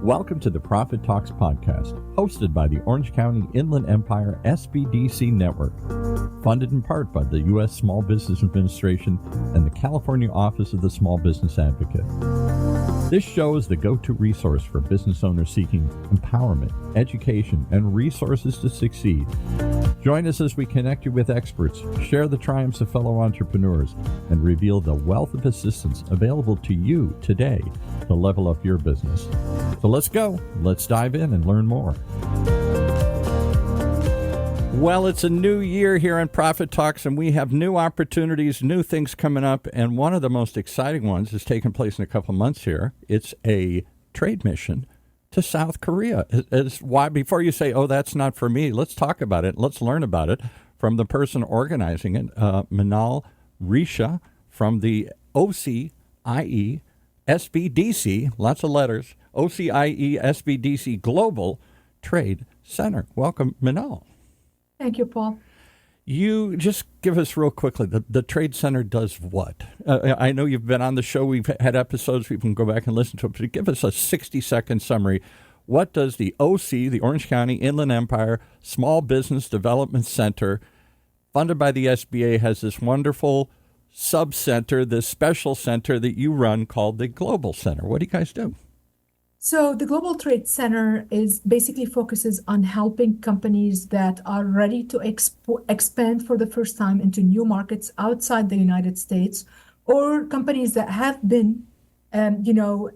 Welcome to the Profit Talks podcast, hosted by the Orange County Inland Empire SBDC Network, funded in part by the U.S. Small Business Administration and the California Office of the Small Business Advocate. This show is the go-to resource for business owners seeking empowerment, education, and resources to succeed. Join us as we connect you with experts, share the triumphs of fellow entrepreneurs, and reveal the wealth of assistance available to you today to level up your business. So let's go. Let's dive in and learn more. Well, it's a new year here on Profit Talks, and we have new opportunities, new things coming up, and one of the most exciting ones is taking place in a couple of months here. It's a trade mission to South Korea. It's why, before you say, oh, that's not for me, let's talk about it. Let's learn about it from the person organizing it, Manal Richa from the OCIE SBDC, lots of letters, OCIE SBDC Global Trade Center. Welcome, Manal. Thank you, Paul. You just give us real quickly, the Trade Center does what? I know you've been on the show. We've had episodes. We can go back and listen to it. But give us a 60-second summary. What does the OC, the Orange County Inland Empire Small Business Development Center, funded by the SBA, has this wonderful sub-center, this special center that you run called the Global Center. What do you guys do? So the Global Trade Center is basically focuses on helping companies that are ready to expand for the first time into new markets outside the United States, or companies that have been,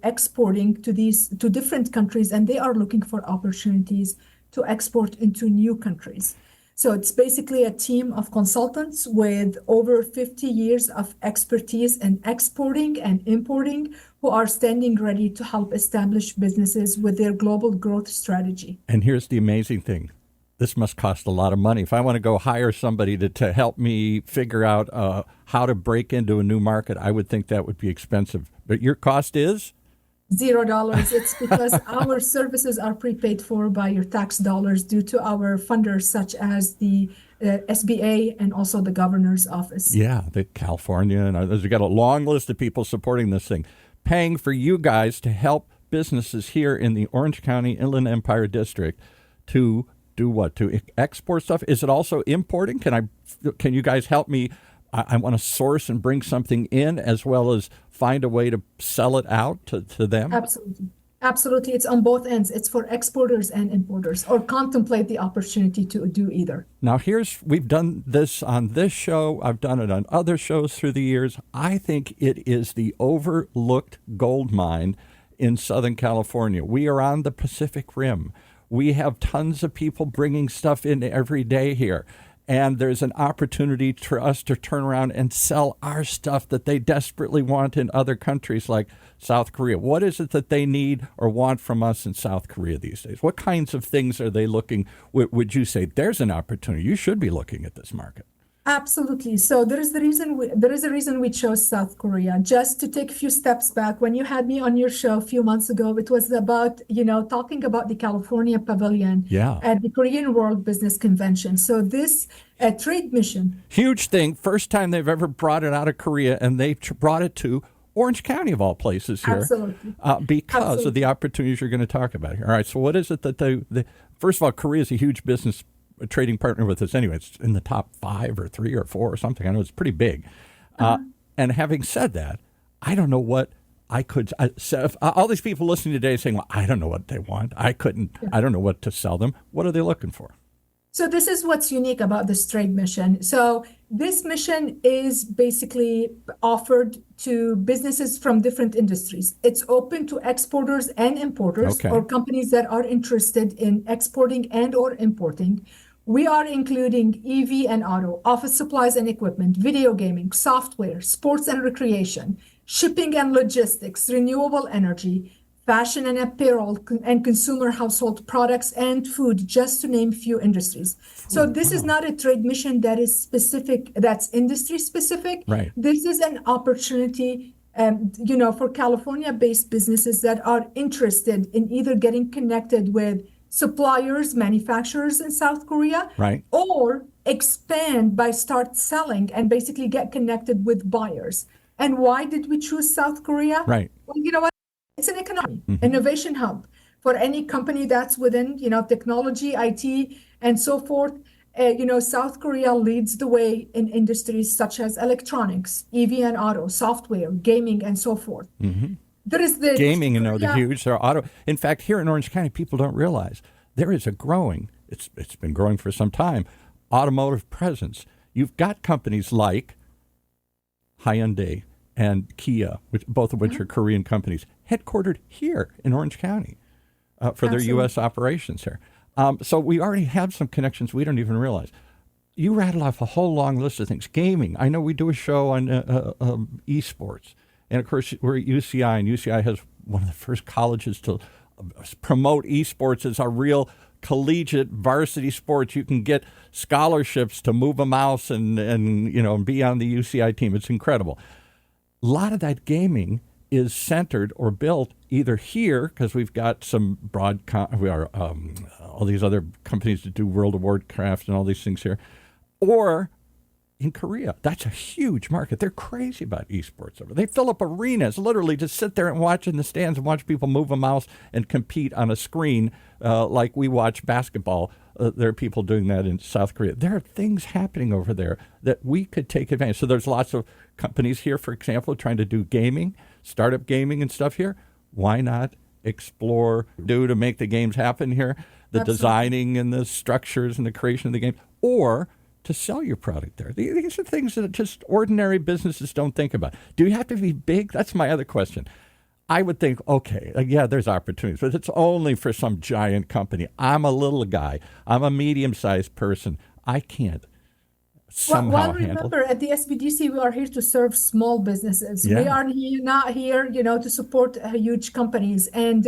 exporting to different countries, and they are looking for opportunities to export into new countries. So it's basically a team of consultants with over 50 years of expertise in exporting and importing, who are standing ready to help establish businesses with their global growth strategy. And here's the amazing thing. This must cost a lot of money. If I want to go hire somebody to help me figure out how to break into a new market, I would think that would be expensive. But your cost is? $0. It's because our services are prepaid for by your tax dollars due to our funders, such as the SBA and also the governor's office. Yeah, the California and others. We've got a long list of people supporting this thing, paying for you guys to help businesses here in the Orange County Inland Empire District to do what? To export stuff? Is it also importing? Can you guys help me? I want to source and bring something in as well as find a way to sell it out to them? Absolutely. It's on both ends. It's for exporters and importers, or contemplate the opportunity to do either. Now, we've done this on this show. I've done it on other shows through the years. I think it is the overlooked gold mine in Southern California. We are on the Pacific Rim. We have tons of people bringing stuff in every day here. And there's an opportunity for us to turn around and sell our stuff that they desperately want in other countries like South Korea. What is it that they need or want from us in South Korea these days? What kinds of things are they looking? Would you say there's an opportunity? You should be looking at this market. Absolutely. So there is a reason we chose South Korea. Just to take a few steps back, when you had me on your show a few months ago, it was about, talking about the California Pavilion at the Korean World Business Convention. So this trade mission. Huge thing. First time they've ever brought it out of Korea, and they brought it to Orange County, of all places here. Absolutely. Because of the opportunities you're going to talk about here. All right. So what is it that they first of all, Korea is a huge business trading partner with us anyway. It's in the top 5 or 3 or 4 or something. I know it's pretty big. And having said that, I don't know what I could say. All these people listening today saying, well, I don't know what they want. I don't know what to sell them. What are they looking for? So this is what's unique about this trade mission. So this mission is basically offered to businesses from different industries. It's open to exporters and importers, or companies that are interested in exporting and or importing. We are including EV and auto, office supplies and equipment, video gaming, software, sports and recreation, shipping and logistics, renewable energy, fashion and apparel, and consumer household products and food, just to name few industries. So this is not a trade mission that is specific, that's industry specific. Right. This is an opportunity, for California-based businesses that are interested in either getting connected with suppliers, manufacturers in South Korea, right, or expand by start selling and basically get connected with buyers. And why did we choose South Korea? Right. Well, you know what? It's an economy, innovation hub. for any company that's within, technology, IT, and so forth. South Korea leads the way in industries such as electronics, EV and auto, software, gaming, and so forth. Mm-hmm. There is the gaming, the huge. There are auto. In fact, here in Orange County, people don't realize there is a growing. It's been growing for some time. Automotive presence. You've got companies like Hyundai and Kia, both of which are Korean companies, headquartered here in Orange County for their U.S. operations here. So we already have some connections we don't even realize. You rattle off a whole long list of things. Gaming. I know we do a show on esports. And, of course, we're at UCI, and UCI has one of the first colleges to promote esports as a real collegiate varsity sports. You can get scholarships to move a mouse and be on the UCI team. It's incredible. A lot of that gaming is centered or built either here, because we've got some all these other companies that do World of Warcraft and all these things here, or in Korea. That's a huge market. They're crazy about esports over there. They fill up arenas, literally just sit there and watch in the stands and watch people move a mouse and compete on a screen like we watch basketball. There are people doing that in South Korea. There are things happening over there that we could take advantage. So there's lots of companies here, for example, trying to do gaming, startup gaming and stuff here. Why not explore, to make the games happen here, the designing and the structures and the creation of the game, or to sell your product there. These are things that just ordinary businesses don't think about. Do you have to be big? That's my other question. I would think, okay, there's opportunities, but it's only for some giant company. I'm a little guy. I'm a medium-sized person. I can't somehow handle. Remember, at the SBDC, we are here to serve small businesses. Yeah. We are not here, to support huge companies. And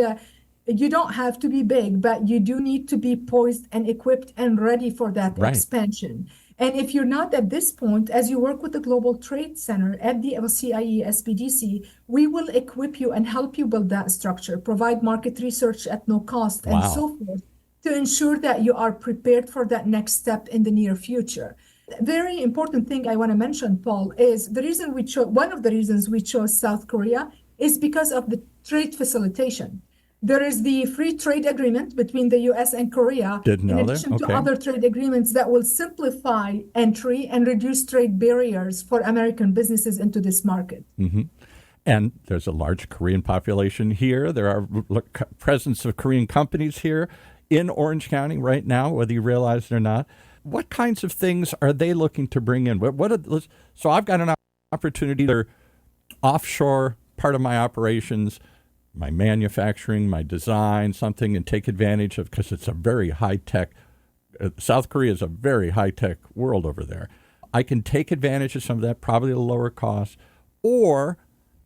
you don't have to be big, but you do need to be poised and equipped and ready for that expansion. And if you're not at this point, as you work with the Global Trade Center at the OCIE SBDC, we will equip you and help you build that structure, provide market research at no cost, and so forth, to ensure that you are prepared for that next step in the near future. Very important thing I want to mention, Paul, is one of the reasons we chose South Korea is because of the trade facilitation. There is the free trade agreement between the U.S. and Korea, in addition to other trade agreements that will simplify entry and reduce trade barriers for American businesses into this market. Mm-hmm. And there's a large Korean population here. There are presence of Korean companies here in Orange County right now, whether you realize it or not. What kinds of things are they looking to bring in? So I've got an opportunity to offshore part of my operations, my manufacturing, my design, something, and take advantage of, because it's a very high-tech, South Korea is a very high-tech world over there. I can take advantage of some of that, probably at a lower cost, or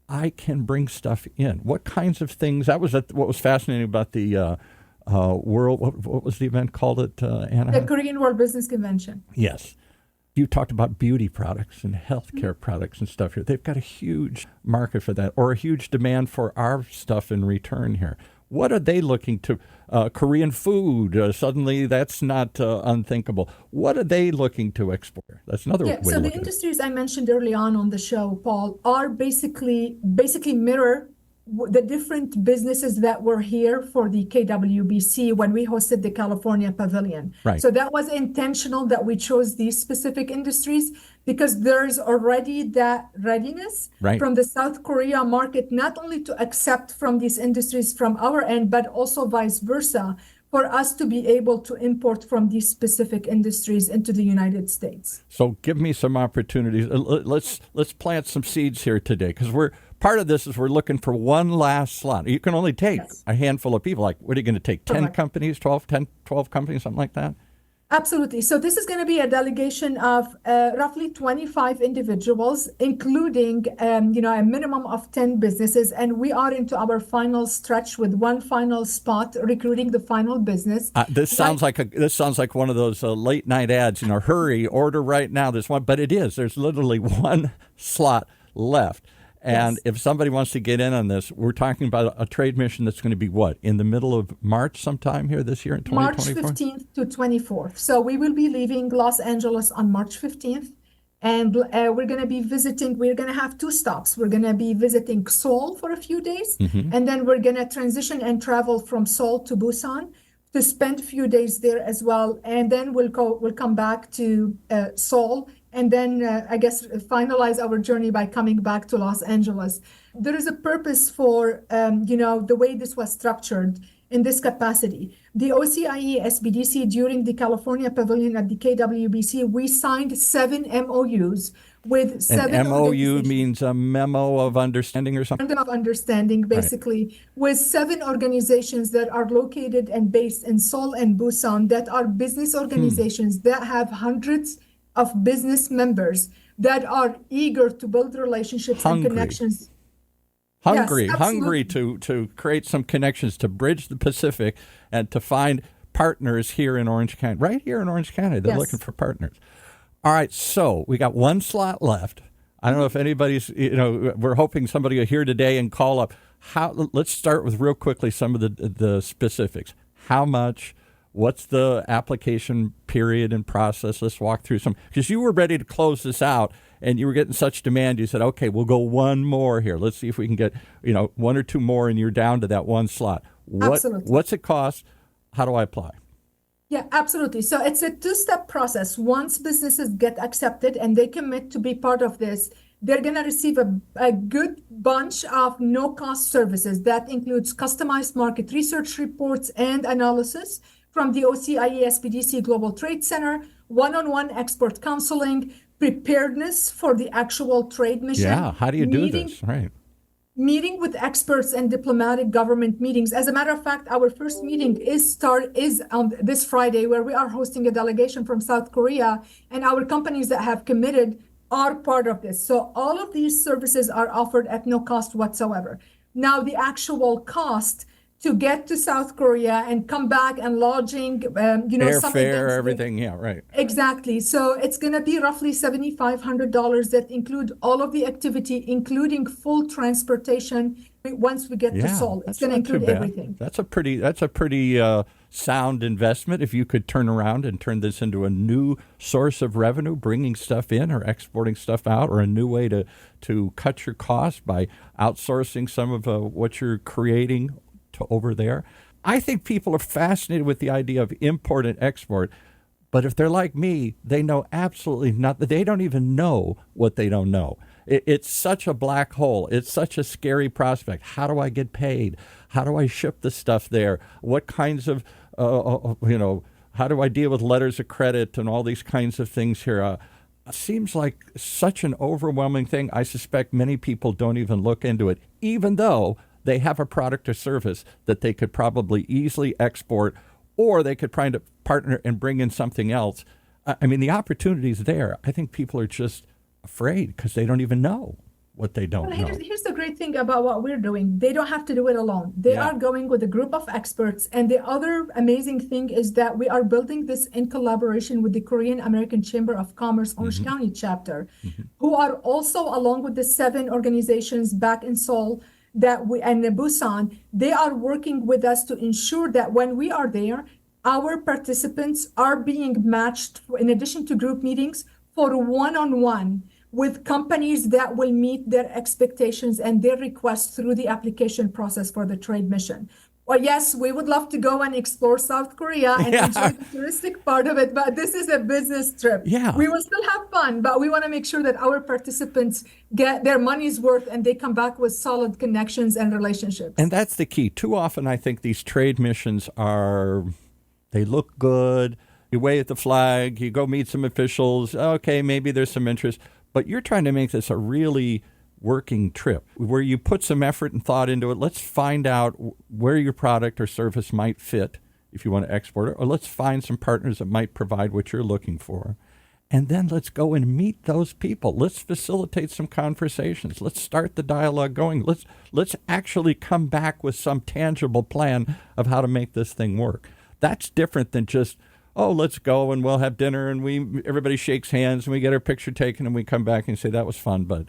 I can bring stuff in. What kinds of things? That was what was fascinating about the World, what was the event called at Anaheim? The Korean World Business Convention. Yes. You talked about beauty products and healthcare products and stuff here. They've got a huge market for that, or a huge demand for our stuff in return here. What are they looking to? Korean food, suddenly that's not unthinkable. What are they looking to export? That's another way to look at it. So the industries I mentioned early on the show, Paul, are basically mirror the different businesses that were here for the KWBC when we hosted the California Pavilion. Right. So that was intentional that we chose these specific industries because there's already that readiness from the South Korea market, not only to accept from these industries from our end, but also vice versa, for us to be able to import from these specific industries into the United States. So give me some opportunities. Let's plant some seeds here today, because part of this is we're looking for one last slot. You can only take a handful of people. Like, what are you going to take, 10 companies, 12 companies, something like that? Absolutely. So this is going to be a delegation of roughly 25 individuals, including a minimum of 10 businesses. And we are into our final stretch with one final spot, recruiting the final business. This sounds like one of those late night ads. Hurry, order right now. This one, but it is. There's literally one slot left. And if somebody wants to get in on this, we're talking about a trade mission that's going to be in the middle of March sometime here this year in 2024? March 15th to 24th. So we will be leaving Los Angeles on March 15th And we're going to be we're going to have 2 stops. We're going to be visiting Seoul for a few days, and then we're going to transition and travel from Seoul to Busan to spend a few days there as well. And then we'll come back to Seoul, and then I guess finalize our journey by coming back to Los Angeles. There is a purpose for, the way this was structured in this capacity. The OCIE SBDC during the California Pavilion at the KWBC, we signed 7 MOUs with 7 An MOU means a memo of understanding or something? Memorandum of understanding, basically, right, with 7 organizations that are located and based in Seoul and Busan that are business organizations that have hundreds of business members that are eager to build relationships and connections. Hungry to create some connections, to bridge the Pacific and to find partners here in Orange County. Right here in Orange County, they're looking for partners. All right, so we got 1 slot left. I don't know if anybody's, we're hoping somebody will hear today and call up. Let's start with real quickly some of the specifics. How much? What's the application period and process? Let's walk through some, because you were ready to close this out and you were getting such demand. You said, okay, we'll go 1 more here. Let's see if we can get, 1 or 2 more, and you're down to that 1 slot. Absolutely. What's it cost? How do I apply? Yeah, absolutely. So it's a 2-step process. Once businesses get accepted and they commit to be part of this, they're going to receive a good bunch of no-cost services. That includes customized market research reports and analysis from the OCIE SBDC Global Trade Center, one-on-one expert counseling, preparedness for the actual trade mission. Yeah, how do you do this? Right. Meeting with experts and diplomatic government meetings. As a matter of fact, our first meeting is on this Friday, where we are hosting a delegation from South Korea, and our companies that have committed are part of this. So all of these services are offered at no cost whatsoever. Now, the actual cost to get to South Korea and come back and lodging, airfare, everything. Yeah, right. Exactly. So it's going to be roughly $7,500 that include all of the activity, including full transportation. Once we get to Seoul, it's going to include everything. That's a pretty sound investment. If you could turn around and turn this into a new source of revenue, bringing stuff in or exporting stuff out, or a new way to cut your costs by outsourcing some of what you're creating to over there. I think people are fascinated with the idea of import and export, but if they're like me, they know absolutely nothing. They don't even know what they don't know. It's such a black hole. It's such a scary prospect. How do I get paid? How do I ship the stuff there? What kinds of, how do I deal with letters of credit and all these kinds of things here? It seems like such an overwhelming thing. I suspect many people don't even look into it, even though they have a product or service that they could probably easily export, or they could try to partner and bring in something else. I mean, the opportunity's there. I think people are just afraid because they don't even know what they don't know. Here's the great thing about what we're doing. They don't have to do it alone. They are going with a group of experts. And the other amazing thing is that we are building this in collaboration with the Korean American Chamber of Commerce Orange County chapter, who are also, along with the 7 organizations back in Seoul, and Busan, they are working with us to ensure that when we are there, our participants are being matched, in addition to group meetings, for one-on-one with companies that will meet their expectations and their requests through the application process for the trade mission. Well, yes, we would love to go and explore South Korea and enjoy the touristic part of it, but this is a business trip. Yeah. We will still have fun, but we want to make sure that our participants get their money's worth and they come back with solid connections and relationships. And that's the key. Too often, I think these trade missions they look good. You wave at the flag, you go meet some officials. Okay, maybe there's some interest, but you're trying to make this a really working trip where you put some effort and thought into it. Let's find out where your product or service might fit if you want to export it, or let's find some partners that might provide what you're looking for. And then let's go and meet those people. Let's facilitate some conversations. Let's start the dialogue going. Let's actually come back with some tangible plan of how to make this thing work. That's different than just, let's go and we'll have dinner and everybody shakes hands and we get our picture taken and we come back and say that was fun, but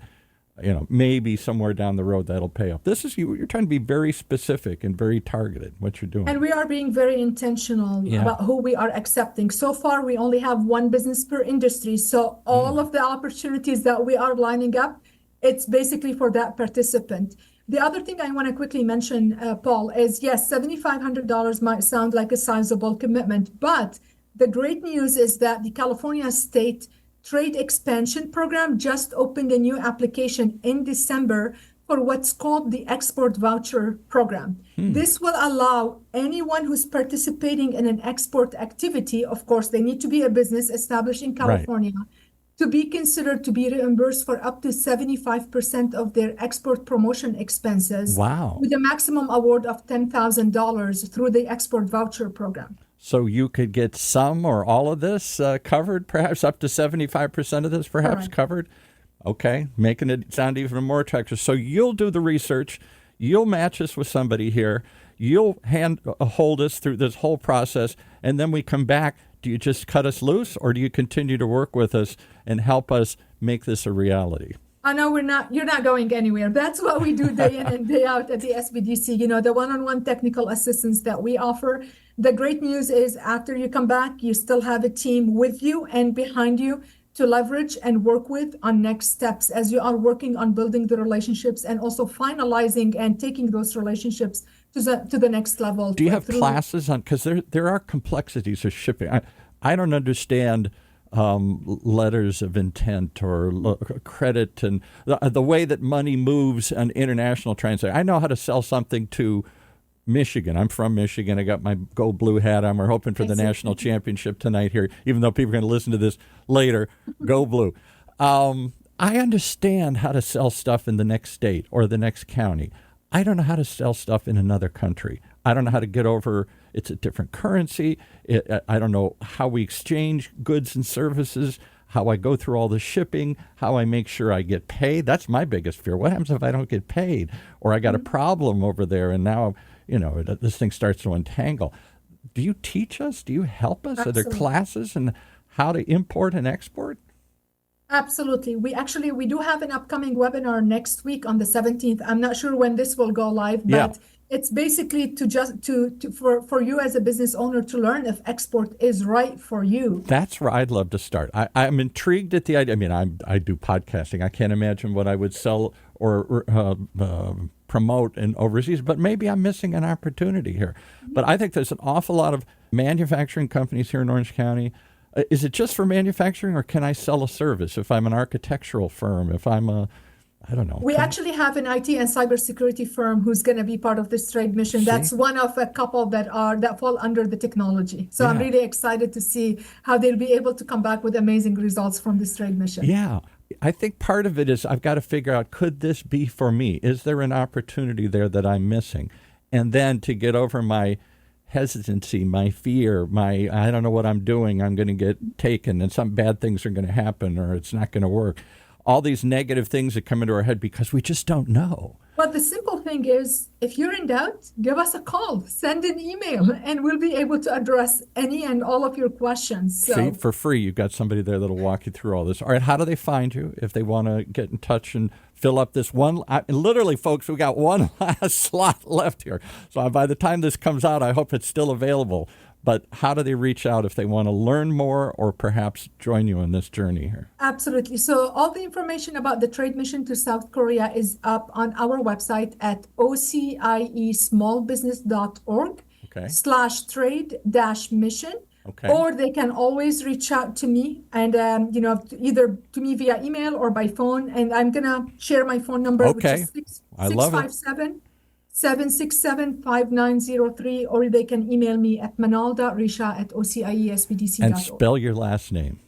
maybe somewhere down the road that'll pay off. This is you're trying to be very specific and very targeted what you're doing. And we are being very intentional about who we are accepting. So far, we only have one business per industry. So all of the opportunities that we are lining up, it's basically for that participant. The other thing I want to quickly mention, Paul, is yes, $7,500 might sound like a sizable commitment, but the great news is that the California State Trade Expansion Program just opened a new application in December for what's called the Export Voucher Program. This will allow anyone who's participating in an export activity, of course, they need to be a business established in California, to be considered to be reimbursed for up to 75% of their export promotion expenses. Wow. With a maximum award of $10,000 through the Export Voucher Program. So you could get some or all of this covered, perhaps up to 75% of this perhaps covered? Okay, making it sound even more attractive. So you'll do the research, you'll match us with somebody here, you'll hold us through this whole process, and then we come back. Do you just cut us loose, or do you continue to work with us and help us make this a reality? I know you're not going anywhere. That's what we do day in and day out at the SBDC, the one-on-one technical assistance that we offer. The great news is after you come back, you still have a team with you and behind you to leverage and work with on next steps as you are working on building the relationships and also finalizing and taking those relationships to the next level. Do you have classes on, because there are complexities of shipping. I don't understand letters of intent or credit and the way that money moves on international transactions. I know how to sell something to Michigan. I'm from Michigan. I got my Go Blue hat on. We're hoping for the national championship tonight here, even though people are going to listen to this later. Go Blue. I understand how to sell stuff in the next state or the next county. I don't know how to sell stuff in another country. I don't know how to get over, it's a different currency. I don't know how we exchange goods and services, how I go through all the shipping, how I make sure I get paid. That's my biggest fear. What happens if I don't get paid or I got a problem over there and now, this thing starts to untangle? Do you teach us? Do you help us? Absolutely. Are there classes on how to import and export? Absolutely. We do have an upcoming webinar next week on the 17th. I'm not sure when this will go live, but it's basically for you as a business owner to learn if export is right for you. That's where I'd love to start. I'm intrigued at the idea. I mean, I do podcasting. I can't imagine what I would sell or promote in overseas, but maybe I'm missing an opportunity here. But I think there's an awful lot of manufacturing companies here in Orange County. Is it just for manufacturing, or can I sell a service if I'm an architectural firm, if I'm I don't know. We actually have an IT and cybersecurity firm who's going to be part of this trade mission. That's one of a couple that fall under the technology. So I'm really excited to see how they'll be able to come back with amazing results from this trade mission. Yeah. I think part of it is I've got to figure out, could this be for me? Is there an opportunity there that I'm missing? And then to get over my hesitancy, my fear, I don't know what I'm doing, I'm going to get taken and some bad things are going to happen or it's not going to work. All these negative things that come into our head because we just don't know. But the simple thing is, if you're in doubt, give us a call, send an email, and we'll be able to address any and all of your questions. So. See, for free, you've got somebody there that'll walk you through all this. All right, how do they find you if they want to get in touch and fill up this one? Literally, folks, we got one last slot left here. So by the time this comes out, I hope it's still available. But how do they reach out if they want to learn more or perhaps join you on this journey here? Absolutely. So all the information about the trade mission to South Korea is up on our website at OCIEsmallbusiness.org /trade-mission. Okay. Or they can always reach out to me and, either to me via email or by phone. And I'm going to share my phone number, which is 657-767-5903, or they can email me at manal.richa@OCIESBDC.org. And spell your last name.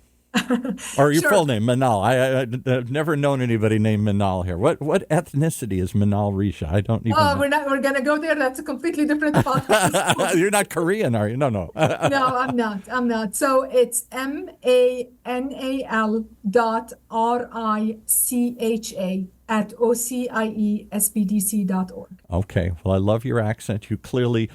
Or your full name, Manal. I've never known anybody named Manal here. What ethnicity is Manal Richa? I don't even know. We're going to go there. That's a completely different podcast. You're not Korean, are you? No. No, I'm not. So it's MANAL.RICHA@OCIESBDC.org. Okay. Well, I love your accent. You clearly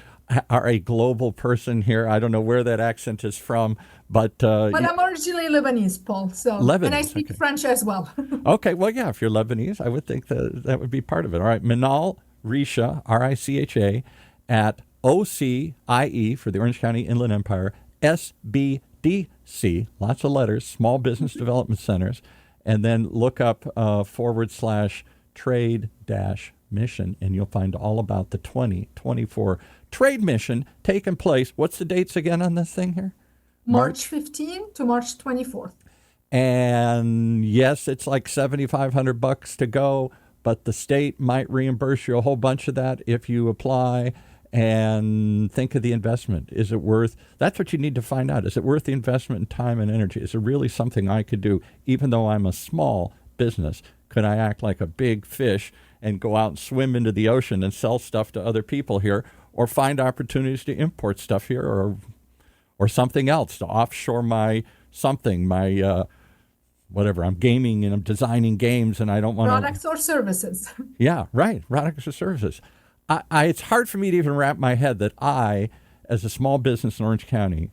are a global person here. I don't know where that accent is from, but I'm originally Lebanese, Paul. And I Lebanese, speak okay. French as well. Okay, well, yeah, if you're Lebanese, I would think that would be part of it. All right, Manal Richa, Richa, at OCIE for the Orange County Inland Empire, SBDC, lots of letters, Small Business Development Centers, and then look up /trade-mission, and you'll find all about the 2024 trade mission taking place. What's the dates again on this thing here? March 15 to March 24th. And yes, it's like $7,500 to go, but the state might reimburse you a whole bunch of that if you apply. And think of the investment. Is it worth? That's what you need to find out. Is it worth the investment in time and energy? Is it really something I could do, even though I'm a small business? Could I act like a big fish and go out and swim into the ocean and sell stuff to other people here, or find opportunities to import stuff here, or something else, to offshore my whatever. I'm gaming and I'm designing games, and I don't want products or services. Yeah, right. Products or services. It's hard for me to even wrap my head that I, as a small business in Orange County,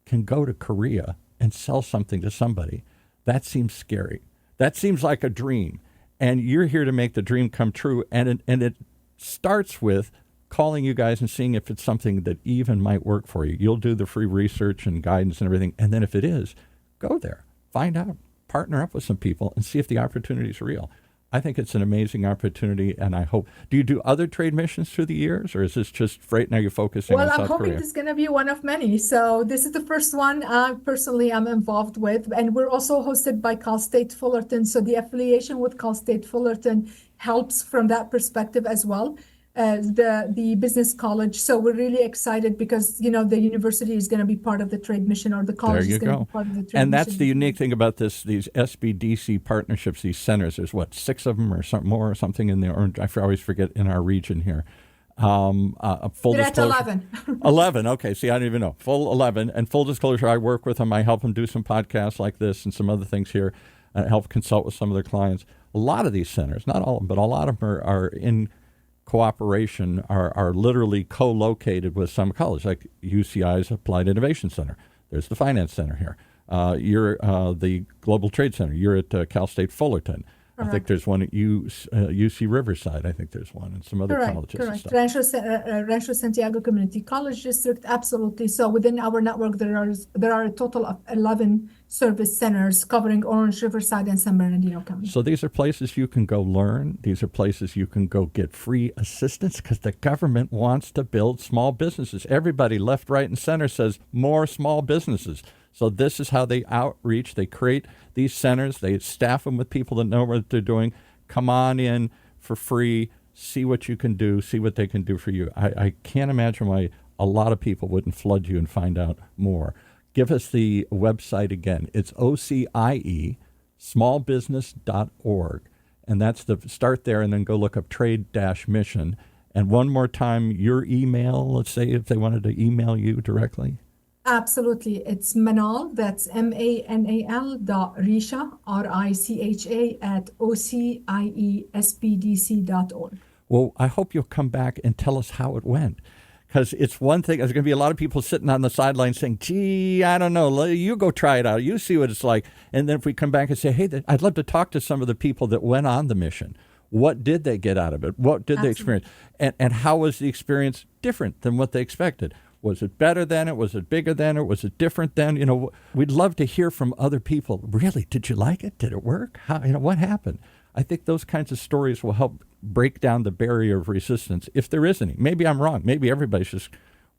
can go to Korea and sell something to somebody. That seems scary. That seems like a dream. And you're here to make the dream come true. And it starts with calling you guys and seeing if it's something that even might work for you. You'll do the free research and guidance and everything. And then if it is, go there, find out, partner up with some people, and see if the opportunity is real. I think it's an amazing opportunity, and I hope. Do you do other trade missions through the years, or is this just right now you're focusing on South Korea? Well, I'm hoping this is going to be one of many. So this is the first one personally I'm involved with, and we're also hosted by Cal State Fullerton. So the affiliation with Cal State Fullerton helps from that perspective as well. The business college. So we're really excited because, the university is going to be part of the trade mission, or the college is going to be part of the trade mission. And that's the unique thing about these SBDC partnerships, these centers. There's 6 of them or something more, or something in there. I always forget in our region here. Full disclosure. At 11. 11. Okay. See, I don't even know. Full 11. And full disclosure, I work with them. I help them do some podcasts like this and some other things here. I help consult with some of their clients. A lot of these centers, not all of them, but a lot of them are in cooperation, are literally co-located with some college, like UCI's Applied Innovation Center. There's the Finance Center here. You're the Global Trade Center. You're at Cal State Fullerton. Correct. I think there's one at UC Riverside. I think there's one, and some other colleges. Correct. Rancho Santiago Community College District, absolutely. So within our network, there are a total of 11 service centers covering Orange, Riverside, and San Bernardino County. So these are places you can go learn. These are places you can go get free assistance, because the government wants to build small businesses. Everybody, left, right, and center, says more small businesses. So this is how they outreach. They create these centers. They staff them with people that know what they're doing. Come on in for free. See what you can do. See what they can do for you. I can't imagine why a lot of people wouldn't flood you and find out more. Give us the website again. It's OCIE, smallbusiness.org. And that's the start there, and then go look up trade-mission. And one more time, your email, let's say if they wanted to email you directly. Absolutely. It's Manal, that's MANAL.Richa, RICHA, at OCIESBDC.org. Well, I hope you'll come back and tell us how it went. Because it's one thing, there's going to be a lot of people sitting on the sidelines saying, gee, I don't know, you go try it out. You see what it's like. And then if we come back and say, hey, I'd love to talk to some of the people that went on the mission. What did they get out of it? What did they experience? And how was the experience different than what they expected? Was it better than it? Was it bigger than it? Was it different than? We'd love to hear from other people. Really, did you like it? Did it work? How, what happened? I think those kinds of stories will help break down the barrier of resistance, if there is any. Maybe I'm wrong. Maybe everybody's just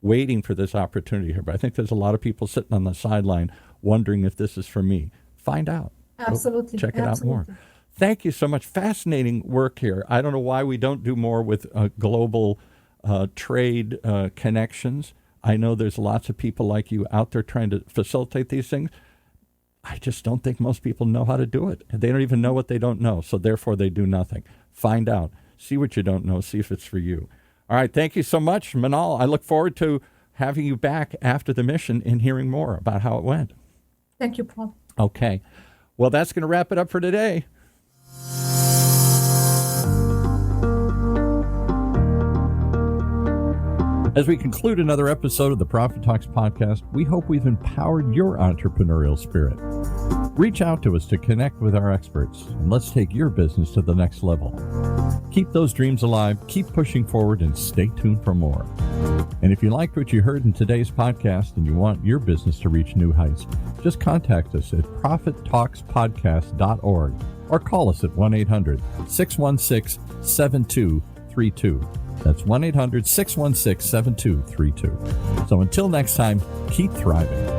waiting for this opportunity here. But I think there's a lot of people sitting on the sideline wondering if this is for me. Find out. Absolutely. Check it out more. Thank you so much. Fascinating work here. I don't know why we don't do more with global trade connections. I know there's lots of people like you out there trying to facilitate these things. I just don't think most people know how to do it. They don't even know what they don't know, so therefore they do nothing. Find out. See what you don't know. See if it's for you. All right, thank you so much, Manal. I look forward to having you back after the mission and hearing more about how it went. Thank you, Paul. Okay. Well, that's going to wrap it up for today. As we conclude another episode of the Profit Talks podcast, we hope we've empowered your entrepreneurial spirit. Reach out to us to connect with our experts, and let's take your business to the next level. Keep those dreams alive, keep pushing forward, and stay tuned for more. And if you liked what you heard in today's podcast and you want your business to reach new heights, just contact us at profittalkspodcast.org or call us at 1-800-616-7232. That's 1-800-616-7232. So until next time, keep thriving.